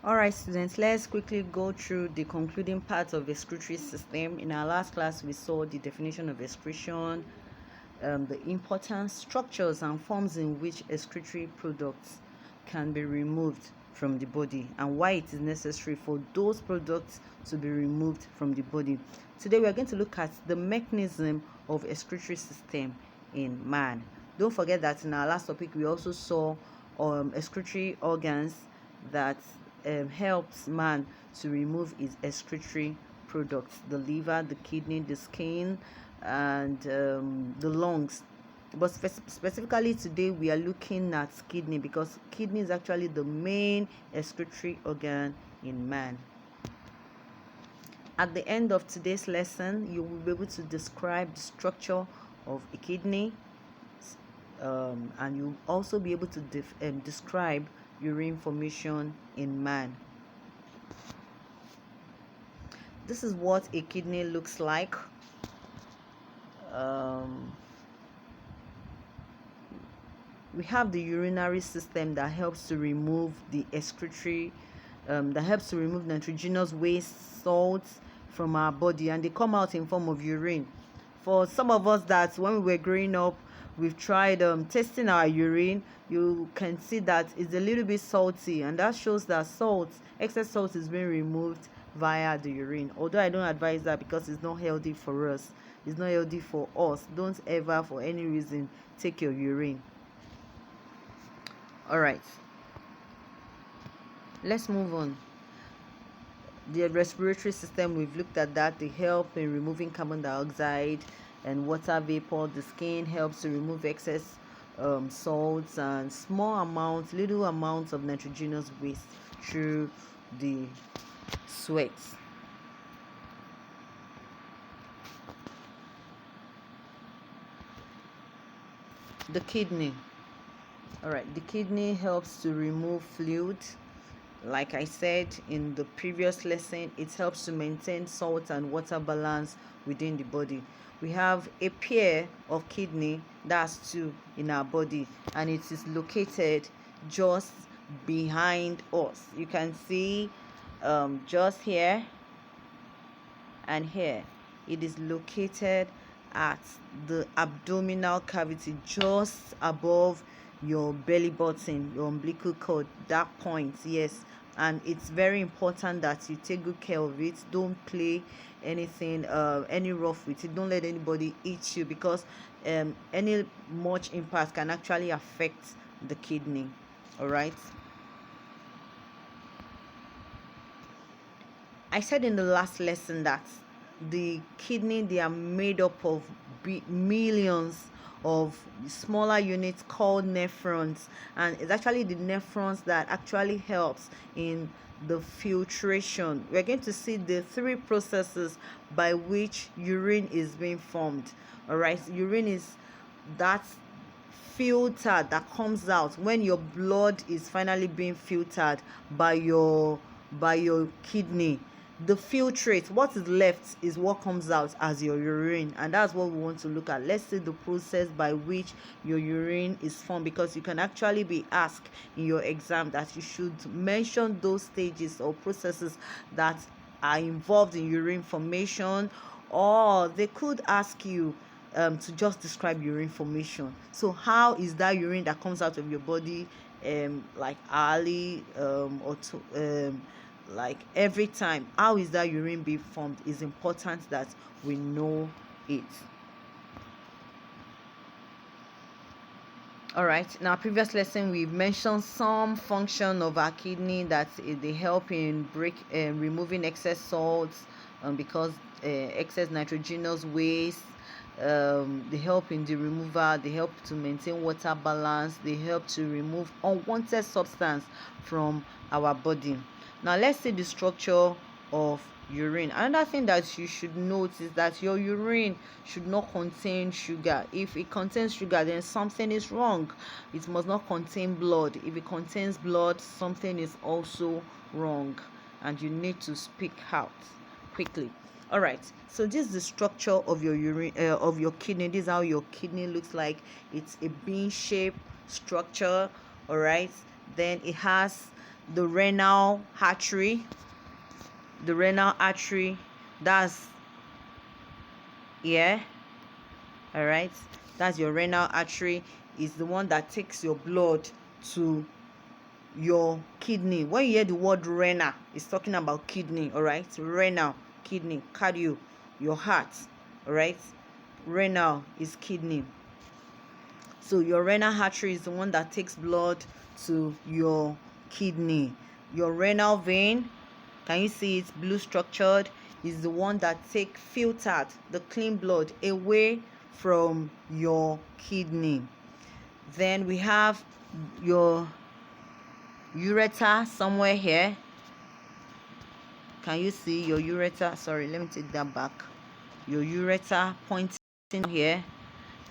Alright students, let's quickly go through the concluding part of excretory system. In our last class, we saw the definition of excretion, the important structures and forms in which excretory products can be removed from the body, and why it is necessary for those products to be removed from the body. Today we are going to look at the mechanism of excretory system in man. Don't forget that in our last topic we also saw excretory organs that helps man to remove his excretory products: the liver, the kidney, the skin, and the lungs. But specifically today we are looking at kidney, because kidney is actually the main excretory organ in man. At the end of today's lesson, you will be able to describe the structure of a kidney, and you'll also be able to describe urine formation in man. This is what a kidney looks like. We have the urinary system that helps to remove the excretory, that helps to remove nitrogenous waste, salts from our body, and they come out in form of urine. For some of us that when we were growing up, we've tried testing our urine, you can see that it's a little bit salty, and that shows that excess salt is being removed via the urine. Although I don't advise that, because it's not healthy for us, it's not healthy for us. Don't ever for any reason take your urine. All right, let's move on. The respiratory system, we've looked at that. They help in removing carbon dioxide and water vapor. The skin helps to remove excess salts and little amounts of nitrogenous waste through the sweat. The kidney. All right, the kidney helps to remove fluid. Like I said in the previous lesson, it helps to maintain salt and water balance within the body. We have a pair of kidney, that's two in our body, and it is located just behind us. You can see just here and here. It is located at the abdominal cavity, just above your belly button, your umbilical cord, that point. Yes, and it's very important that you take good care of it. Don't play anything any rough with it. Don't let anybody eat you, because any much impact can actually affect the kidney. All right, I said in the last lesson that the kidney, they are made up of millions of smaller units called nephrons, and it's actually the nephrons that actually helps in the filtration. We're going to see the three processes by which urine is being formed. All right, urine is that filter that comes out when your blood is finally being filtered by your kidney. The filtrate, what is left is what comes out as your urine, and that's what we want to look at. Let's see the process by which your urine is formed, because you can actually be asked in your exam that you should mention those stages or processes that are involved in urine formation, or they could ask you to just describe urine formation. So how is that urine that comes out of your body like hourly or like every time, how is that urine being formed? Is important that we know it. All right, in our previous lesson we mentioned some function of our kidney, that they help in removing excess salts, because excess nitrogenous waste. They help in the removal, they help to maintain water balance, they help to remove unwanted substance from our body. Now let's see the structure of urine. Another thing that you should note is that your urine should not contain sugar. If it contains sugar, then something is wrong. It must not contain blood. If it contains blood, something is also wrong, and you need to speak out quickly. All right, so this is the structure of your urine, of your kidney. This is how your kidney looks like. It's a bean shaped structure. All right, then it has the renal artery. The renal artery, that's here. All right, that's your renal artery, is the one that takes your blood to your kidney. When you hear the word renal, it's talking about kidney. All right, renal, kidney. Cardio, your heart. All right, renal is kidney. So your renal artery is the one that takes blood to your kidney. Your renal vein, can you see it's blue structured, is the one that filtered the clean blood away from your kidney. Then we have your ureter somewhere here. Can you see your ureter? Sorry, let me take that back. Your ureter pointing here.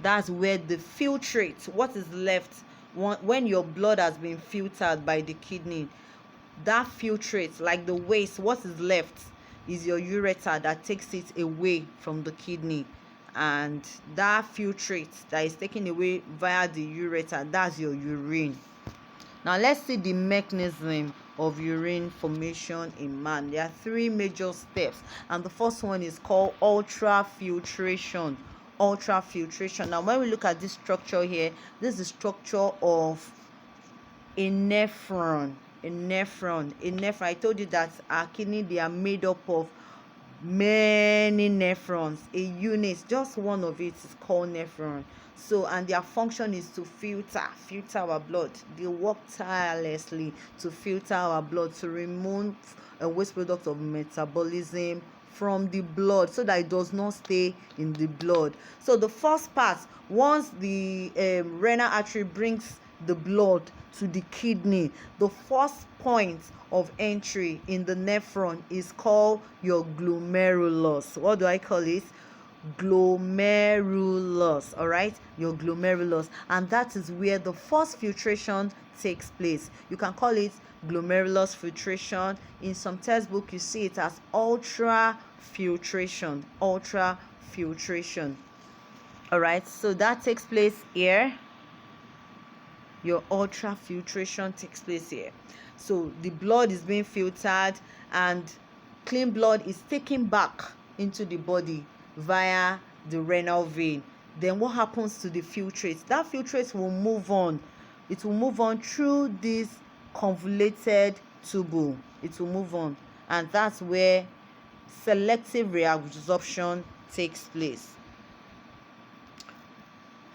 That's where the filtrate, what is left when your blood has been filtered by the kidney, that filtrate, like the waste, what is left is your ureter that takes it away from the kidney. And that filtrate that is taken away via the ureter, that's your urine. Now let's see the mechanism of urine formation in man. There are 3 major steps, and the first one is called ultrafiltration. Ultrafiltration. Now when we look at this structure here, this is the structure of a nephron. I told you that our kidney, they are made up of many nephrons. A unit, just one of it, is called nephron. So, and their function is to filter our blood. They work tirelessly to filter our blood, to remove a waste product of metabolism from the blood, so that it does not stay in the blood. So the first part, once the renal artery brings the blood to the kidney, the first point of entry in the nephron is called your glomerulus. What do I call it? Glomerulus. All right, your glomerulus. And that is where the first filtration takes place. You can call it glomerulus filtration. In some textbook you see it as ultrafiltration. All right, so that takes place here. Your ultrafiltration takes place here. So the blood is being filtered, and clean blood is taken back into the body via the renal vein. Then what happens to the filtrate? That filtrate will move on. It will move on through this convoluted tubule. It will move on, and that's where selective reabsorption takes place.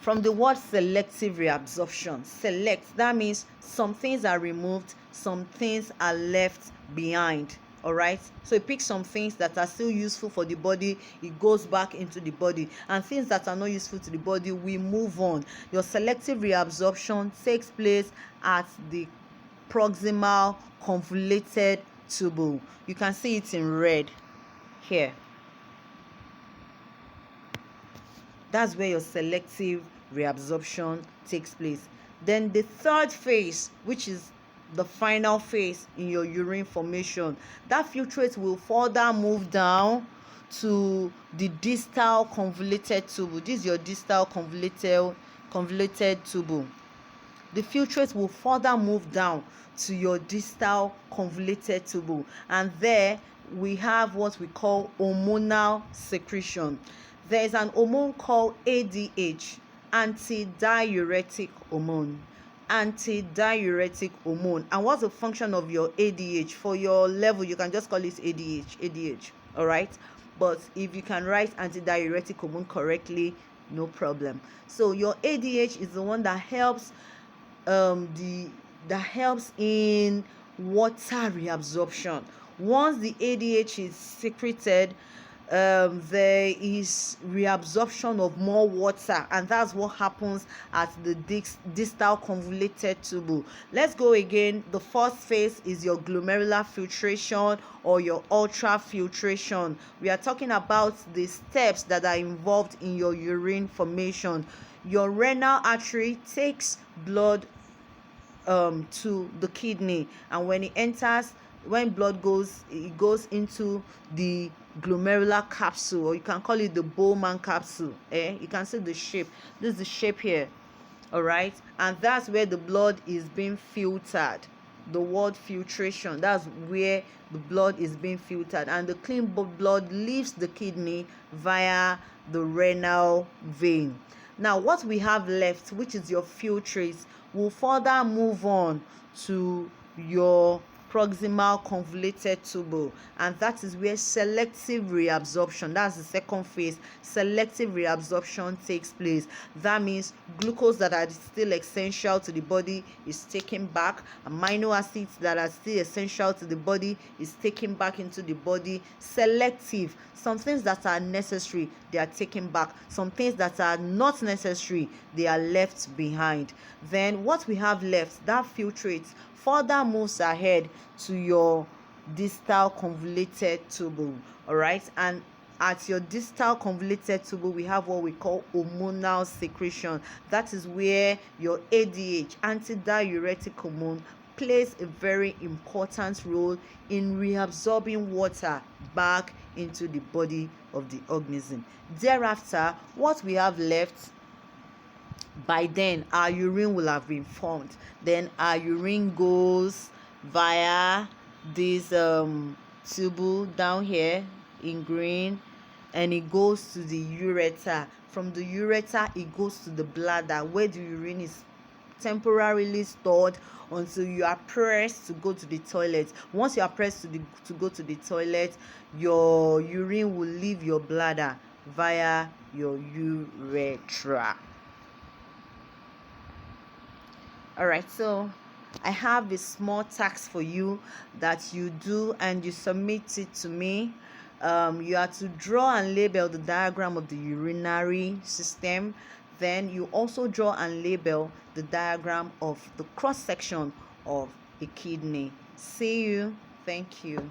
From the word selective reabsorption, select, that means some things are removed, some things are left behind. All right, so it picks some things that are still useful for the body, it goes back into the body, and things that are not useful to the body, we move on. Your selective reabsorption takes place at the proximal convoluted tubule. You can see it in red here. That's where your selective reabsorption takes place. Then the third phase, which is the final phase in your urine formation, that filtrate will further move down to the distal convoluted tubule. This is your distal convoluted tubule. The filtrate will further move down to your distal convoluted tubule, and there we have what we call hormonal secretion. There is an hormone called ADH, antidiuretic hormone. And what's the function of your ADH? For your level, you can just call it ADH. All right, but if you can write antidiuretic hormone correctly, no problem. So your ADH is the one that helps in water reabsorption. Once the ADH is secreted, there is reabsorption of more water, and that's what happens at the distal convoluted tubule. Let's go again. The first phase is your glomerular filtration or your ultrafiltration. We are talking about the steps that are involved in your urine formation. Your renal artery takes blood to the kidney, and when blood goes, it goes into the glomerular capsule, or you can call it the Bowman capsule. You can see the shape. This is the shape here. All right, and that's where the blood is being filtered. the word filtration. That's where the blood is being filtered, and the clean blood leaves the kidney via the renal vein. Now what we have left, which is your filtrates, will further move on to your proximal convoluted tubule, and that is where selective reabsorption, that's the second phase, selective reabsorption takes place. That means glucose that are still essential to the body is taken back, amino acids that are still essential to the body is taken back into the body. Selective, some things that are necessary, they are taken back, some things that are not necessary, they are left behind. Then what we have left, that filtrates, further moves ahead to your distal convoluted tubule. All right, and at your distal convoluted tubule, we have what we call hormonal secretion. That is where your ADH, antidiuretic hormone, plays a very important role in reabsorbing water back into the body of the organism. Thereafter, what we have left, by then our urine will have been formed. Then our urine goes via this tubule down here in green, and it goes to the ureter. From the ureter it goes to the bladder, where the urine is temporarily stored until you are pressed to go to the toilet. Once you are pressed to go to the toilet, your urine will leave your bladder via your urethra. All right, so I have a small task for you that you do and you submit it to me. You are to draw and label the diagram of the urinary system. Then you also draw and label the diagram of the cross section of a kidney. See you. Thank you.